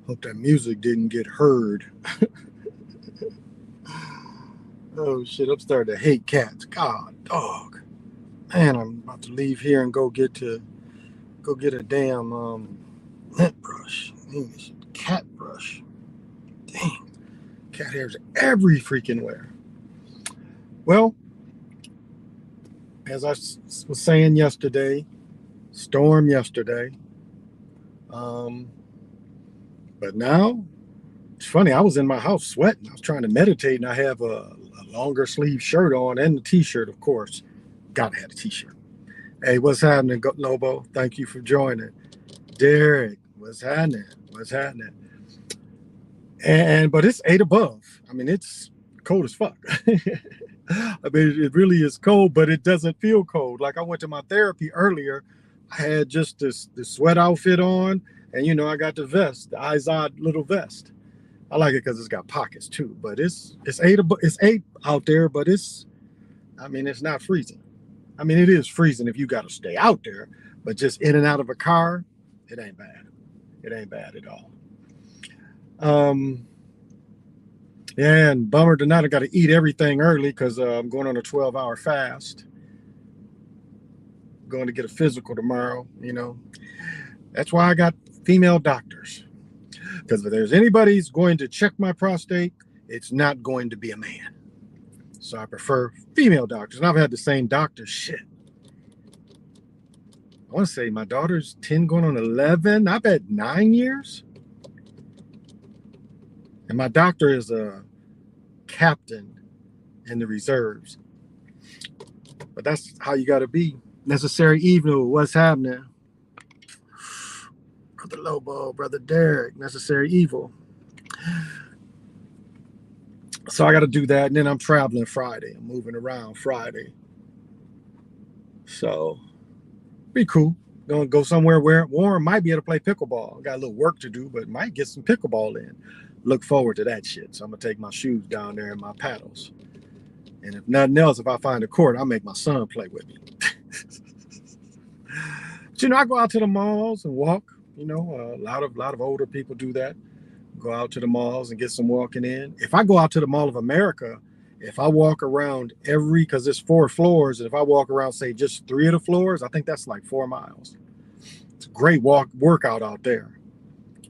Hope that music didn't get heard. Oh shit, I'm starting to hate cats. God, dog. Man, I'm about to leave here and go get a damn lint brush. Cat brush. Dang, cat hairs every freaking where. Well, as I was saying yesterday, storm yesterday. Um, but now it's funny. I was in my house sweating. I was trying to meditate, and I have a longer sleeve shirt on and a t-shirt, of course. Gotta have a t-shirt. Hey, what's happening, Lobo? Thank you for joining. Derek, what's happening? What's happening? And but it's 8 above. I mean, it's cold as fuck. I mean, it really is cold, but it doesn't feel cold. Like I went to my therapy earlier. I had just this sweat outfit on, and I got the vest, the Izod little vest. I like it because it's got pockets too. But it's 8 out there, but I mean, it's not freezing. I mean, it is freezing if you got to stay out there, but just in and out of a car, it ain't bad. It ain't bad at all. Um, yeah, and bummer tonight. I got to eat everything early because I'm going on a 12-hour fast. Going to get a physical tomorrow. That's why I got female doctors. Because if there's anybody who's going to check my prostate, it's not going to be a man. So I prefer female doctors. And I've had the same doctor. Shit. I want to say my daughter's 10 going on 11. I've had 9 years. And my doctor is a captain in the reserves. But that's how you got to be. Necessary evil. What's happening? Brother Lobo, Brother Derek. Necessary evil. So I got to do that. And then I'm traveling Friday. I'm moving around Friday. So be cool. Gonna go somewhere where warm. Might be able to play pickleball. Got a little work to do, but might get some pickleball in. Look forward to that shit. So I'm gonna take my shoes down there and my paddles. And if nothing else, if I find a court, I'll make my son play with me. But I go out to the malls and walk. A lot of older people do that. Go out to the malls and get some walking in. If I go out to the Mall of America, if I walk around because there's 4 floors, and if I walk around, say, just 3 of the floors, I think that's like 4 miles. It's a great workout out there.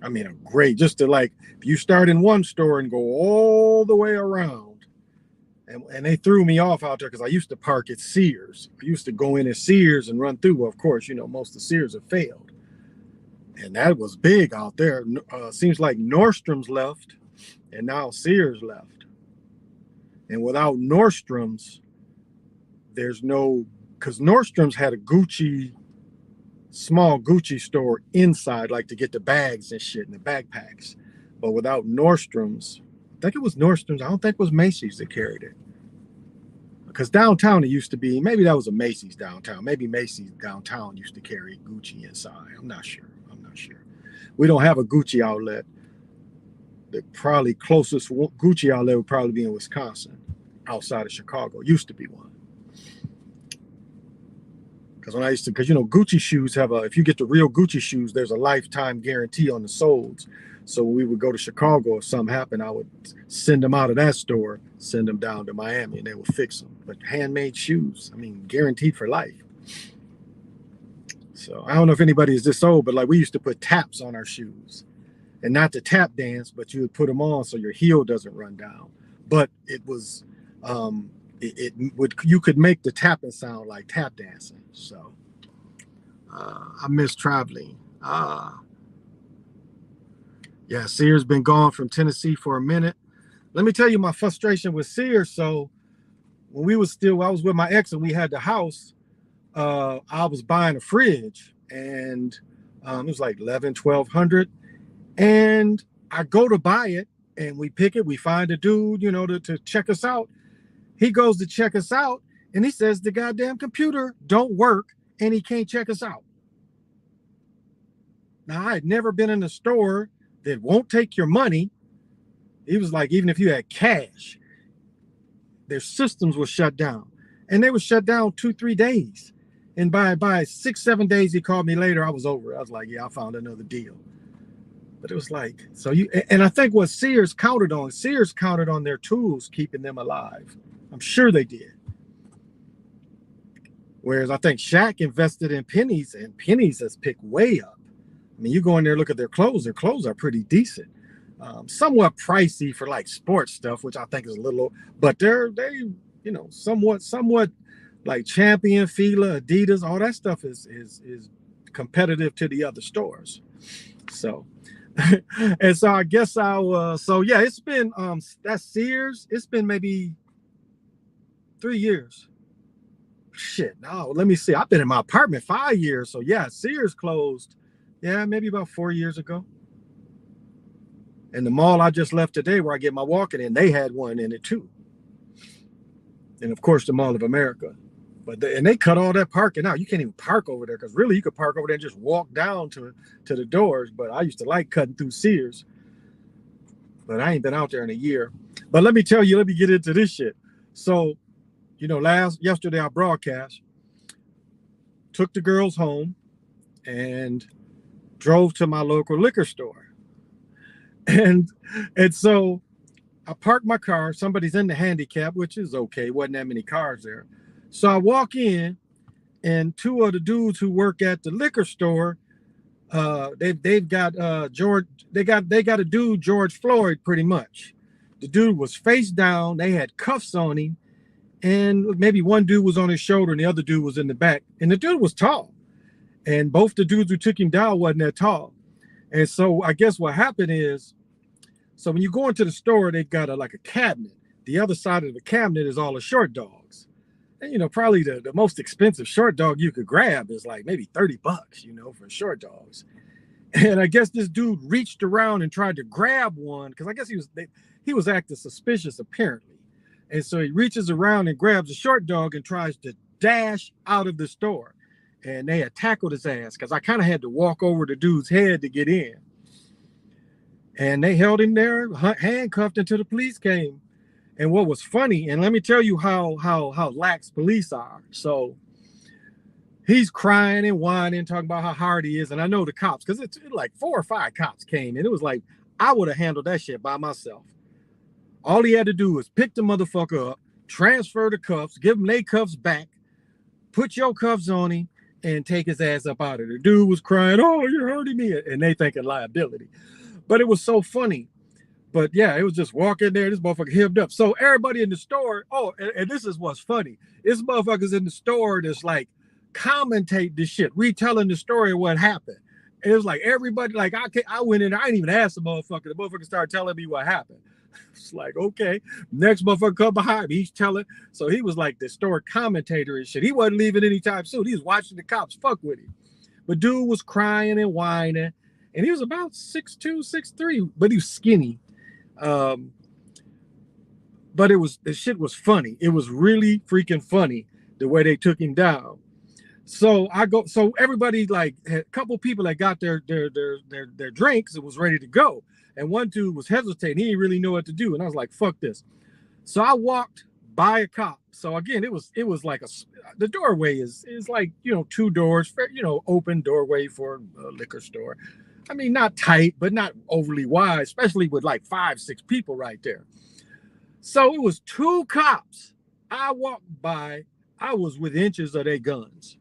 I mean, a great, just to if you start in one store and go all the way around, and they threw me off out there because I used to park at Sears. I used to go in at Sears and run through. Well, of course, most of Sears have failed. And that was big out there. Seems like Nordstrom's left, and now Sears left. And without Nordstrom's, there's no, because Nordstrom's had a small Gucci store inside, like to get the bags and shit and the backpacks. But without Nordstrom's, I think it was Nordstrom's. I don't think it was Macy's that carried it. Because downtown it used to be, maybe that was a Macy's downtown. Maybe Macy's downtown used to carry Gucci inside. I'm not sure. We don't have a Gucci outlet. The probably closest Gucci outlet would probably be in Wisconsin, outside of Chicago. Used to be one. Because Gucci shoes have if you get the real Gucci shoes, there's a lifetime guarantee on the soles. So when we would go to Chicago, if something happened, I would send them out of that store, send them down to Miami, and they would fix them. But handmade shoes, I mean, guaranteed for life. So I don't know if anybody is this old, but we used to put taps on our shoes. And not to tap dance, but you would put them on so your heel doesn't run down. But it was, you could make the tapping sound like tap dancing. So I miss traveling. Yeah, Sears been gone from Tennessee for a minute. Let me tell you my frustration with Sears. So when I was with my ex and we had the house, I was buying a fridge, and it was like $1,100-1,200. And I go to buy it, and we pick it. We find a dude, to check us out. He goes to check us out, and he says the goddamn computer don't work, and he can't check us out. Now, I had never been in a store that won't take your money. He was like, even if you had cash, their systems were shut down. And they were shut down 2-3 days. And by 6-7 days, he called me later. I was over it. I was like, yeah, I found another deal. But it was like, so you, and I think what Sears counted on their tools keeping them alive. I'm sure they did. Whereas I think Shaq invested in pennies, and pennies has picked way up. I mean, you go in there, look at their clothes are pretty decent. Somewhat pricey for like sports stuff, which I think is a little, but somewhat like Champion, Fila, Adidas, all that stuff is competitive to the other stores. So, and so I guess it's been that's Sears. It's been maybe 3 years. Shit, no, let me see. I've been in my apartment 5 years. So yeah, Sears closed. Yeah, maybe about 4 years ago. And the mall I just left today where I get my walking in, they had one in it too. And of course the Mall of America. But they cut all that parking out. You can't even park over there because really you could park over there and just walk down to the doors. But I used to like cutting through Sears. But I ain't been out there in a year. But let me get into this shit. So, yesterday I broadcast, took the girls home and drove to my local liquor store. And so I parked my car. Somebody's in the handicap, which is okay. Wasn't that many cars there. So I walk in, and two of the dudes who work at the liquor store, they've got George. They got a dude, George Floyd, pretty much. The dude was face down. They had cuffs on him, and maybe one dude was on his shoulder, and the other dude was in the back. And the dude was tall, and both the dudes who took him down wasn't that tall. And so I guess what happened is, so when you go into the store, they've got a cabinet. The other side of the cabinet is all the short dogs. And, probably the most expensive short dog you could grab is like maybe $30, for short dogs. And I guess this dude reached around and tried to grab one because I guess he was acting suspicious apparently. And so he reaches around and grabs a short dog and tries to dash out of the store. And they had tackled his ass because I kind of had to walk over the dude's head to get in. And they held him there, handcuffed until the police came. And what was funny, and let me tell you how lax police are. So he's crying and whining, talking about how hard he is. And I know the cops, because it's like 4 or 5 cops came. And it was like, I would have handled that shit by myself. All he had to do was pick the motherfucker up, transfer the cuffs, give him their cuffs back, put your cuffs on him, and take his ass up out of there. The dude was crying, oh, you're hurting me. And they thinking liability. But it was so funny. But yeah, it was just walking there. This motherfucker hemmed up. So everybody in the store, and this is what's funny. This motherfucker's in the store that's like commentate this shit, retelling the story of what happened. It was like everybody, like I went in there, I didn't even ask the motherfucker. The motherfucker started telling me what happened. It's like, okay. Next motherfucker come behind me, he's telling. So he was like the store commentator and shit. He wasn't leaving anytime soon. He was watching the cops fuck with him. But dude was crying and whining. And he was about 6'2", 6'3", but he was skinny. But the shit was funny. It was really freaking funny the way they took him down. So everybody, like, had a couple people that got their drinks and was ready to go. And one dude was hesitating. He didn't really know what to do. And I was like, fuck this. So I walked by a cop. So again, it was like the doorway is like, 2 doors, open doorway for a liquor store. I mean, not tight, but not overly wide, especially with like 5, 6 people right there. So it was 2 cops. I walked by, I was with inches of their guns.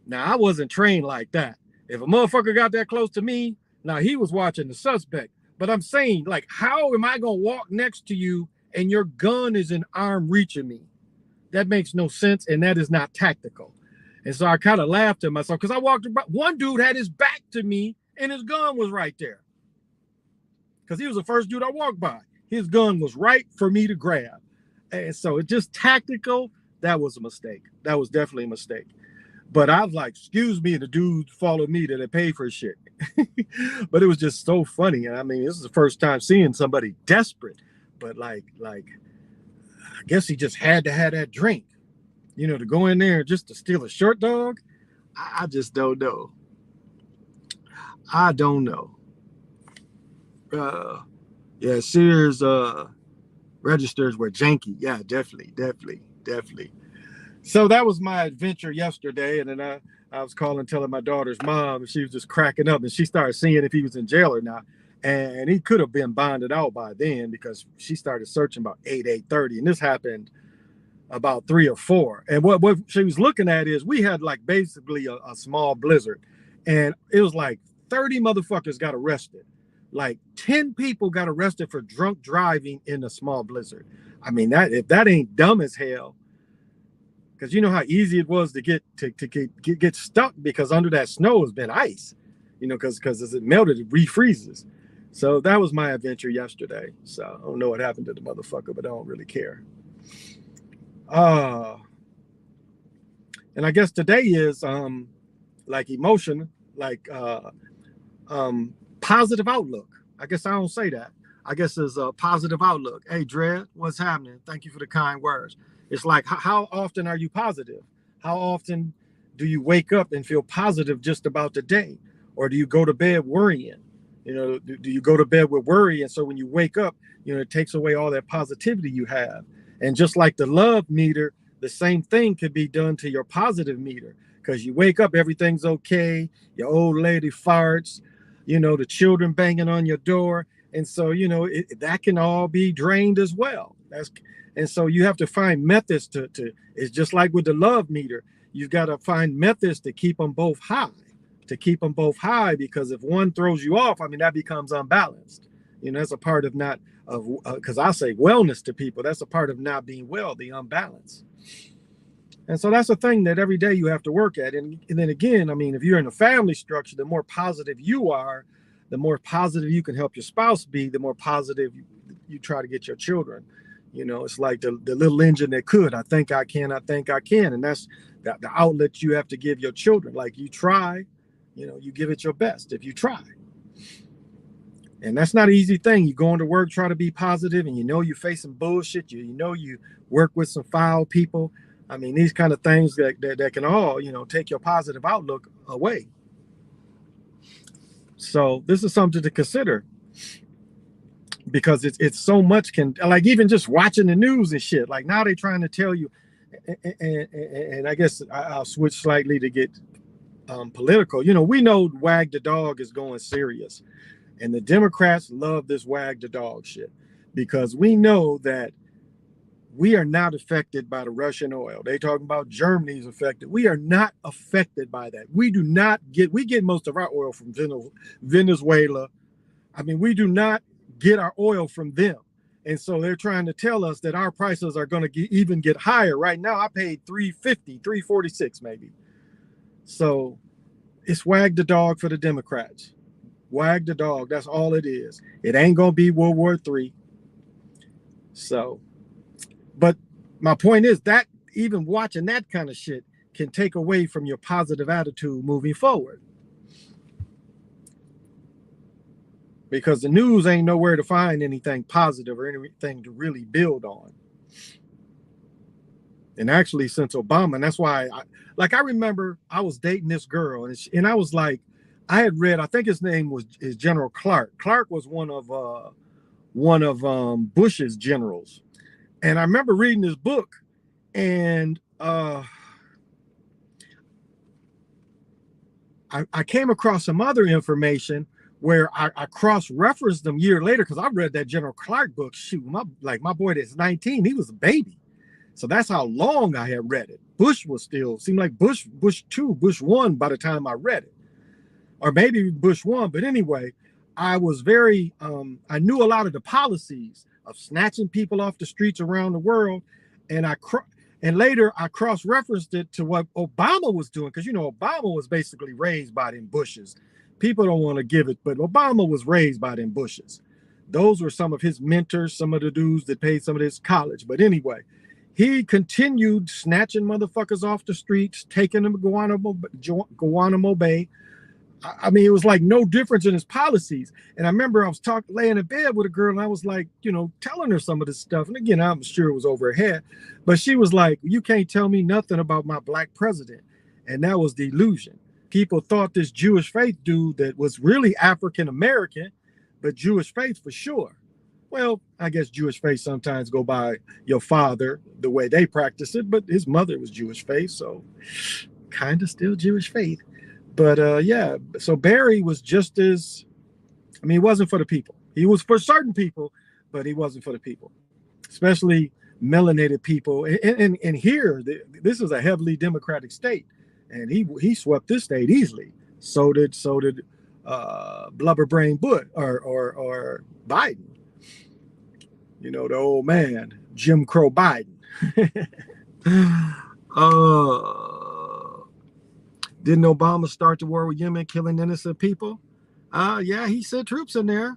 Now, I wasn't trained like that. If a motherfucker got that close to me, now he was watching the suspect. But I'm saying, like, how am I going to walk next to you and your gun is in arm reach of me? That makes no sense, and that is not tactical. And so I kind of laughed at myself because I walked about. One dude had his back to me and his gun was right there. Because he was the first dude I walked by. His gun was right for me to grab. And so it's just tactical. That was a mistake. That was definitely a mistake. But I was like, excuse me, the dude followed me that they paid for his shit. But it was just so funny. And I mean, this is the first time seeing somebody desperate. But like, I guess he just had to have that drink, to go in there just to steal a short dog. I just don't know. I don't know. Yeah, Sears registers were janky. Yeah, definitely. So that was my adventure yesterday, and then I was calling, telling my daughter's mom, and she was just cracking up, and she started seeing if he was in jail or not. And he could have been bonded out by then because she started searching about 8:30, and this happened about 3 or 4. And what she was looking at is we had like basically a small blizzard, and it was like 30 motherfuckers got arrested. Like 10 people got arrested for drunk driving in a small blizzard. I mean, that if that ain't dumb as hell, because you know how easy it was to get stuck because under that snow has been ice, because as it melted, it refreezes. So that was my adventure yesterday. So I don't know what happened to the motherfucker, but I don't really care. And I guess today is like emotion, like positive outlook. I guess I don't say that. I guess it's a positive outlook. Hey, Dred, what's happening? Thank you for the kind words. It's like, how often are you positive? How often do you wake up and feel positive just about the day? Or do you go to bed worrying? Do you go to bed with worry? And so when you wake up, it takes away all that positivity you have. And just like the love meter, the same thing could be done to your positive meter, because you wake up, everything's okay. Your old lady farts, the children banging on your door. And so, that can all be drained as well. And so you have to find methods to it's just like with the love meter. You've got to find methods to keep them both high, because if one throws you off, I mean, that becomes unbalanced. That's a part of because I say wellness to people. That's a part of not being well, the unbalance. And so that's a thing that every day you have to work at. And then again, I mean, if you're in a family structure, the more positive you are, the more positive you can help your spouse be, the more positive you try to get your children. It's like the little engine that could. I think I can. And that's the outlet you have to give your children. Like you try, you give it your best if you try. And that's not an easy thing. You go into work, try to be positive, and you're facing bullshit. You work with some foul people. I mean, these kind of things that can all, take your positive outlook away. So this is something to consider, because it's so much like even just watching the news and shit. Like now they're trying to tell you, and I guess I'll switch slightly to get political. We know Wag the Dog is going serious. And the Democrats love this wag the dog shit, because we know that we are not affected by the Russian oil. They talking about Germany's affected. We are not affected by that. We get most of our oil from Venezuela. I mean, we do not get our oil from them. And so they're trying to tell us that our prices are going to even get higher. Right now, I paid $3.50, $3.46 maybe. So it's wag the dog for the Democrats. Wag the dog. That's all it is. It ain't gonna be World War III. So, but my point is that even watching that kind of shit can take away from your positive attitude moving forward, because the news ain't nowhere to find anything positive or anything to really build on. And actually, since Obama, and that's why I remember I was dating this girl, and I was like, I had read, I think his name is General Clark. Clark was one of Bush's generals. And I remember reading this book, and I came across some other information where I cross-referenced them a year later, because I read that General Clark book. Shoot, my boy that's 19, he was a baby. So that's how long I had read it. Bush was still, seemed like Bush 2, Bush 1 by the time I read it. Or maybe Bush 1, but anyway, I was very, I knew a lot of the policies of snatching people off the streets around the world, and later I cross-referenced it to what Obama was doing, because Obama was basically raised by them Bushes. People don't want to give it, but Obama was raised by them Bushes. Those were some of his mentors, some of the dudes that paid some of his college. But anyway, he continued snatching motherfuckers off the streets, taking them to Guantanamo Bay. I mean, it was like no difference in his policies. And I remember I was laying in bed with a girl, and I was like, telling her some of this stuff. And again, I'm sure it was over her head, but she was like, you can't tell me nothing about my black president. And that was the illusion. People thought this Jewish faith dude that was really African-American, but Jewish faith for sure. Well, I guess Jewish faith sometimes go by your father, the way they practice it, but his mother was Jewish faith. So kind of still Jewish faith. But yeah, so Barry was just as, I mean, he wasn't for the people. He was for certain people, but he wasn't for the people, especially melanated people. And here, this is a heavily Democratic state, and he swept this state easily. So did Blubber Brain Bush or Biden. You know, the old man, Jim Crow Biden. Didn't Obama start the war with Yemen, killing innocent people? Yeah, he sent troops in there.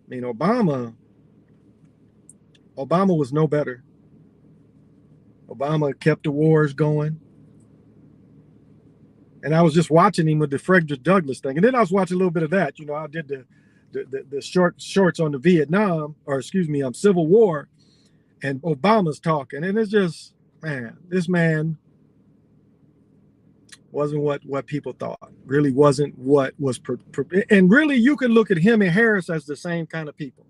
I mean, Obama was no better. Obama kept the wars going. And I was just watching him with the Frederick Douglass thing. And then I was watching a little bit of that. You know, I did the shorts on the Vietnam, or excuse me, Civil War, and Obama's talking. And it's just, man, this man wasn't what people thought. Really wasn't what was, and really you could look at him and Harris as the same kind of people.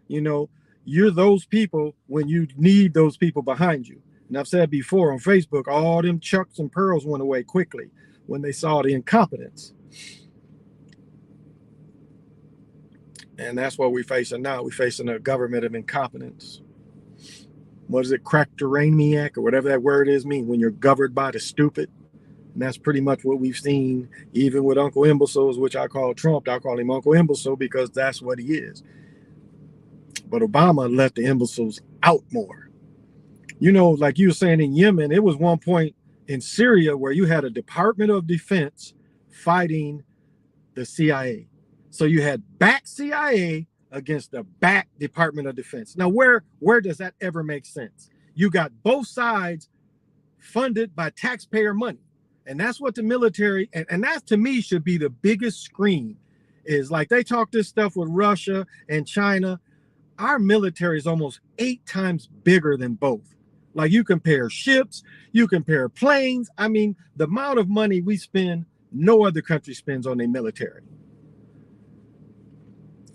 You know, you're those people when you need those people behind you. And I've said before on Facebook, all them chucks and pearls went away quickly when they saw the incompetence. And that's what we're facing now. We're facing a government of incompetence. What is it, crackteraniac, or whatever that word is mean, when you're governed by the stupid? And that's pretty much what we've seen, even with Uncle Imbeciles, which I call Trump. I call him Uncle Imbecile because that's what he is. But Obama let the imbeciles out more. You know, like you were saying in Yemen, it was one point in Syria where you had a Department of Defense fighting the CIA. So you had back CIA against the back Department of Defense. Now, where does that ever make sense? You got both sides funded by taxpayer money. And that's what the military, and that to me should be the biggest scream, is like they talk this stuff with Russia and China. Our military is almost 8 times bigger than both. Like, you compare ships, you compare planes. I mean, the amount of money we spend, no other country spends on their military.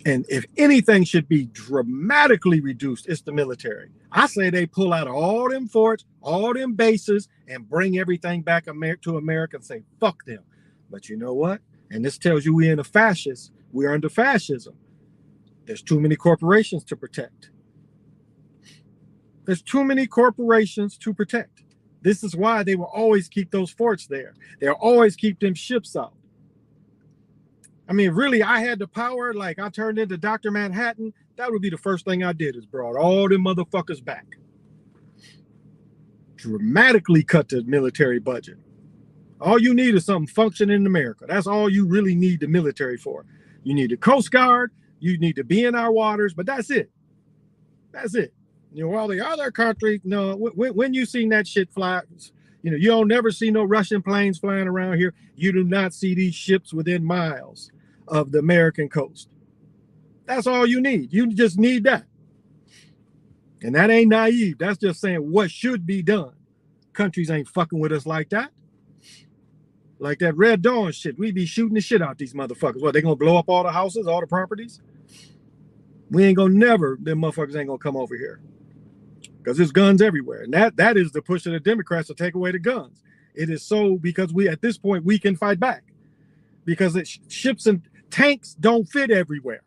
And if anything should be dramatically reduced, it's the military. I say they pull out all them forts, all them bases, and bring everything back to America and say, fuck them. But you know what? And this tells you we're under fascism. There's too many corporations to protect. There's too many corporations to protect. This is why they will always keep those forts there. They'll always keep them ships out. I mean, really, I had the power, like I turned into Dr. Manhattan, that would be the first thing I did, is brought all them motherfuckers back. Dramatically cut the military budget. All you need is something functioning in America. That's all you really need the military for. You need the Coast Guard, you need to be in our waters, but that's it. That's it. You know, all the other countries, no, when you seen that shit fly, you know, you don't never see no Russian planes flying around here. You do not see these ships within miles of the American coast. That's all you need. You just need that. And that ain't naive. That's just saying what should be done. Countries ain't fucking with us like that. Like that Red Dawn shit. We be shooting the shit out these motherfuckers. What, they gonna blow up all the houses, all the properties? We ain't gonna them motherfuckers ain't gonna come over here. Because there's guns everywhere. And that is the push of the Democrats to take away the guns. It is so because at this point, we can fight back. Because ships and tanks don't fit everywhere.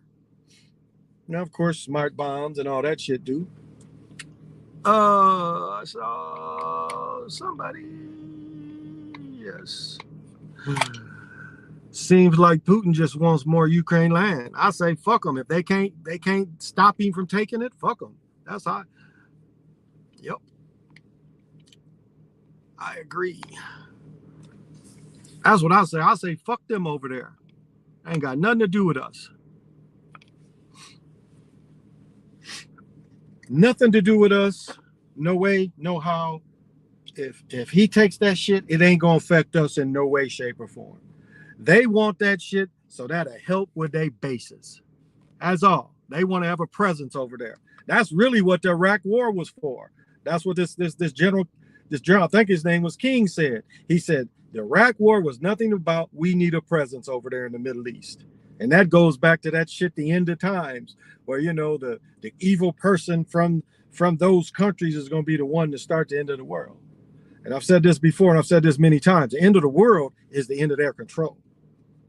Now, of course, smart bombs and all that shit do. I saw somebody. Yes. Seems like Putin just wants more Ukraine land. I say, fuck them. If they can't stop him from taking it, fuck them. That's how. Yep. I agree. That's what I say. I say, fuck them over there. Ain't got nothing to do with us. Nothing to do with us. No way, no how. If he takes that shit, it ain't gonna affect us in no way, shape, or form. They want that shit so that'll help with their bases. That's all. They want to have a presence over there. That's really what the Iraq War was for. That's what this general, I think his name was King, said. He said the Iraq War was nothing about we need a presence over there in the Middle East. And that goes back to that shit, the end of times, where, you know, the evil person from those countries is going to be the one to start the end of the world. And I've said this before, and I've said this many times. The end of the world is the end of their control.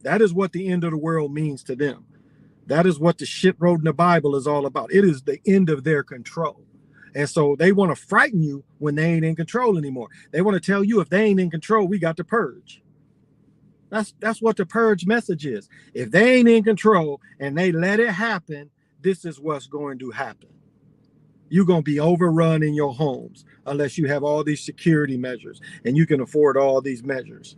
That is what the end of the world means to them. That is what the shit wrote in the Bible is all about. It is the end of their control. And so they want to frighten you when they ain't in control anymore. They want to tell you if they ain't in control, we got to purge. That's what the purge message is. If they ain't in control and they let it happen, this is what's going to happen. You're going to be overrun in your homes unless you have all these security measures and you can afford all these measures.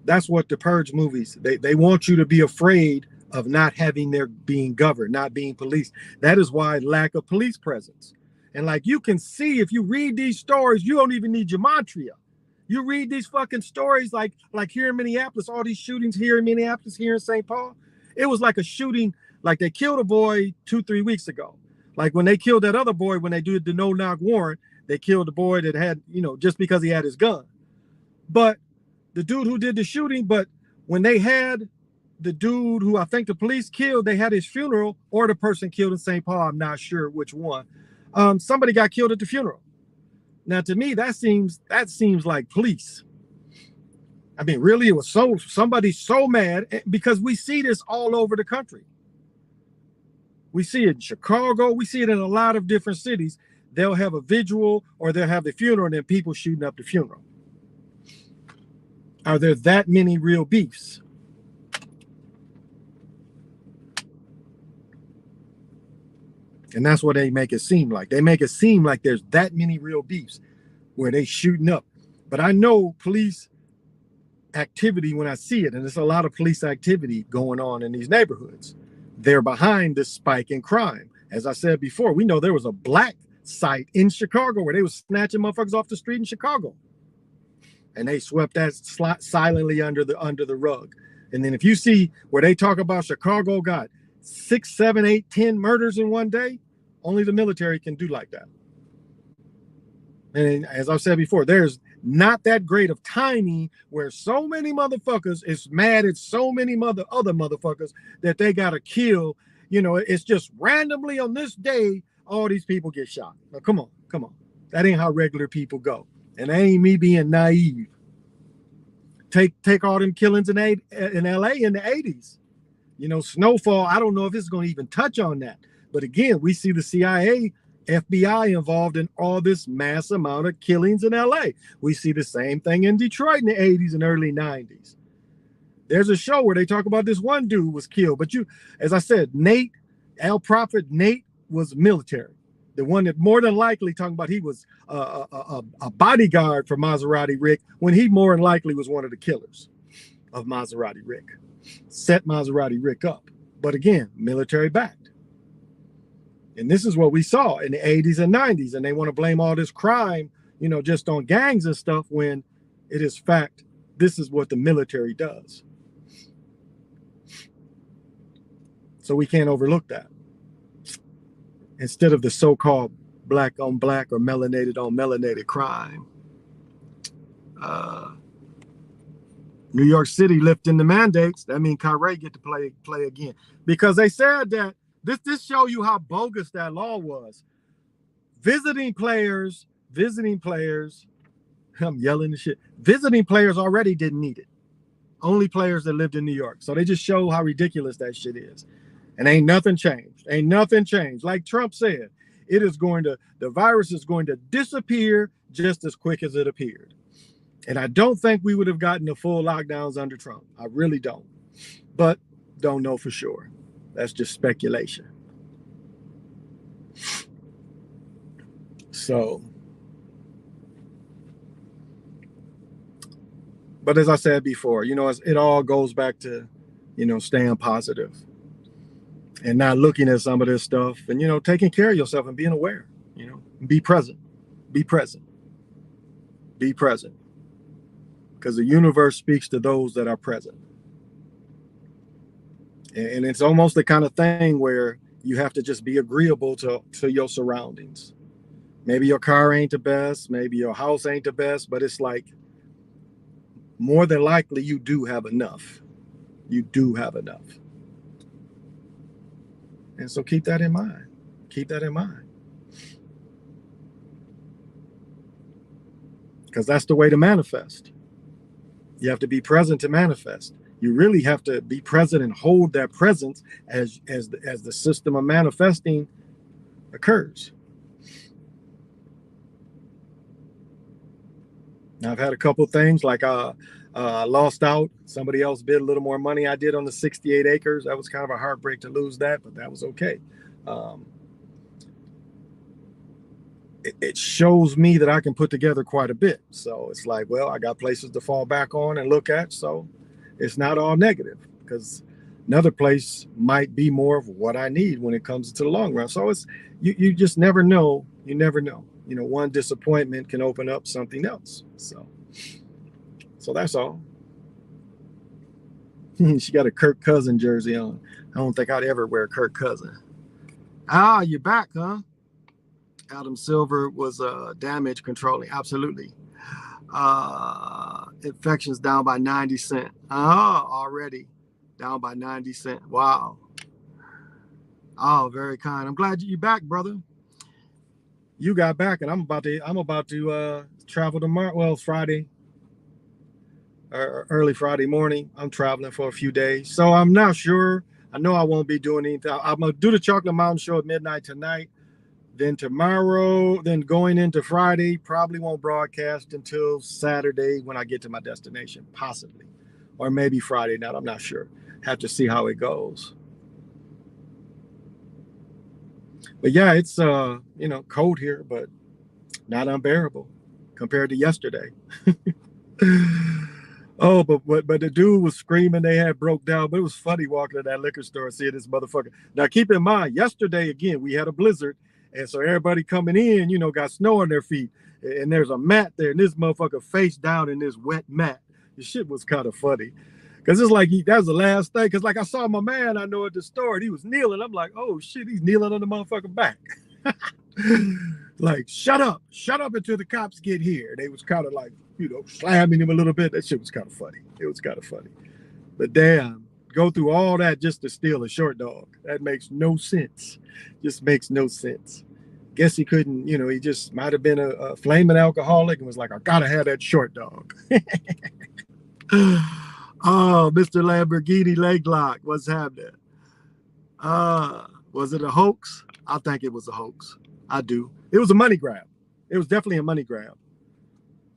That's what the purge movies, they want you to be afraid of not having their being governed, not being policed. That is why lack of police presence. And like you can see, if you read these stories, you don't even need gematria. You read these fucking stories like here in Minneapolis, all these shootings here in Minneapolis, here in St. Paul. It was like a shooting, like they killed a boy 2-3 weeks ago. Like when they killed that other boy, when they did the no-knock warrant, they killed the boy that had, just because he had his gun. But the dude who did the shooting, but when they had the dude who I think the police killed, they had his funeral, or the person killed in St. Paul, I'm not sure which one. Somebody got killed at the funeral. Now, to me, that seems like police. I mean, really, it was somebody so mad, because we see this all over the country. We see it in Chicago. We see it in a lot of different cities. They'll have a vigil or they'll have the funeral and then people shooting up the funeral. Are there that many real beefs? And that's what they make it seem like. They make it seem like there's that many real beefs where they shooting up. But I know police activity when I see it, and there's a lot of police activity going on in these neighborhoods. They're behind this spike in crime. As I said before, we know there was a black site in Chicago where they was snatching motherfuckers off the street in Chicago. And they swept that silently under the rug. And then if you see where they talk about Chicago got 6, 7, 8, 10 murders in one day, only the military can do like that. And as I've said before, there's not that great of timing where so many motherfuckers is mad at so many other motherfuckers that they got to kill. It's just randomly on this day, all these people get shot. Now, come on. That ain't how regular people go. And that ain't me being naive. Take all them killings in LA in the 80s. Snowfall, I don't know if it's going to even touch on that. But again, we see the CIA, FBI involved in all this mass amount of killings in LA. We see the same thing in Detroit in the 80s and early 90s. There's a show where they talk about this one dude was killed. But as I said, Nate was military. The one that more than likely talking about he was a bodyguard for Maserati Rick, when he more than likely was one of the killers of Maserati Rick. Set Maserati Rick up. But again, military backed. And this is what we saw in the 80s and 90s. And they want to blame all this crime, just on gangs and stuff, when it is fact, this is what the military does. So we can't overlook that. Instead of the so-called black on black or melanated on melanated crime. New York City lifting the mandates. That means Kyrie get to play again. Because they said that this show you how bogus that law was. Visiting players, I'm yelling and shit. Visiting players already didn't need it. Only players that lived in New York. So they just show how ridiculous that shit is. And ain't nothing changed. Like Trump said, the virus is going to disappear just as quick as it appeared. And I don't think we would have gotten the full lockdowns under Trump. I really don't. But don't know for sure. That's just speculation. So, but as I said before, it all goes back to, staying positive and not looking at some of this stuff and, taking care of yourself and being aware, be present. Because the universe speaks to those that are present. And it's almost the kind of thing where you have to just be agreeable to your surroundings. Maybe your car ain't the best. Maybe your house ain't the best. But it's like, more than likely, you do have enough. And so keep that in mind. because that's the way to manifest. You have to be present to manifest. You really have to be present and hold that presence as the system of manifesting occurs. Now, I've had a couple things like I lost out. Somebody else bid a little more money I did on the 68 acres. That was kind of a heartbreak to lose that, but that was okay. It shows me that I can put together quite a bit. So it's like, well, I got places to fall back on and look at. So it's not all negative, because another place might be more of what I need when it comes to the long run. So it's you just never know. You never know. You know, one disappointment can open up something else. So that's all. She got a Kirk Cousin jersey on. I don't think I'd ever wear Kirk Cousin. Ah, you're back, huh? Adam Silver was damage controlling. Absolutely. Infections down by 90 cents. Already down by 90 cents. Wow. Oh, very kind. I'm glad you're back, brother. You got back, and I'm about to travel tomorrow. Well, Friday, or early Friday morning. I'm traveling for a few days, so I'm not sure. I know I won't be doing anything. I'm gonna do the Chocolate Mountain show at midnight tonight. Then tomorrow, then going into Friday, probably won't broadcast until Saturday when I get to my destination, possibly, or maybe Friday night. I'm not sure. Have to see how it goes. But yeah, it's cold here, but not unbearable compared to yesterday. Oh, but the dude was screaming. They had broke down, but it was funny walking to that liquor store and seeing this motherfucker. Now, keep in mind, yesterday again we had a blizzard, and so everybody coming in, got snow on their feet, and there's a mat there, and this motherfucker face down in this wet mat. The shit was kind of funny. Because it's like that was the last thing. Because like I saw my man I know at the store, and he was kneeling. I'm like, oh shit, he's kneeling on the motherfucker back. Like, shut up until the cops get here. They was kind of like, slamming him a little bit. That shit was kind of funny. It was kind of funny. But damn, go through all that just to steal a short dog. That makes no sense. Just makes no sense. Guess he couldn't, he just might have been a flaming alcoholic and was like, I gotta have that short dog. Oh, Mr. Lamborghini leg lock. What's happening? Was it a hoax? I think it was a hoax. I do. It was a money grab. It was definitely a money grab.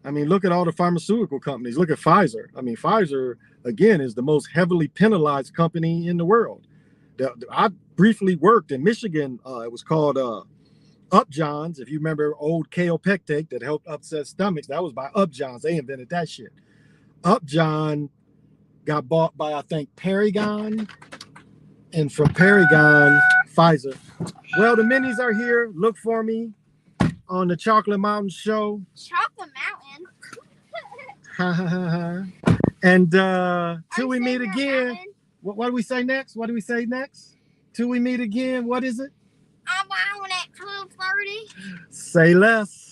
I mean, look at all the pharmaceutical companies. Look at Pfizer. I mean, Pfizer, again, is the most heavily penalized company in the world. I briefly worked in Michigan. It was called Upjohn's. If you remember old kale pectate that helped upset stomachs, that was by Upjohn's. They invented that shit. Upjohn got bought by, I think, Paragon, and from Paragon, Pfizer. Well, the minis are here. Look for me on the Chocolate Mountain show. Chocolate Mountain. And till we meet again. What do we say next? Till we meet again, what is it? I'm on at 12:30. Say less.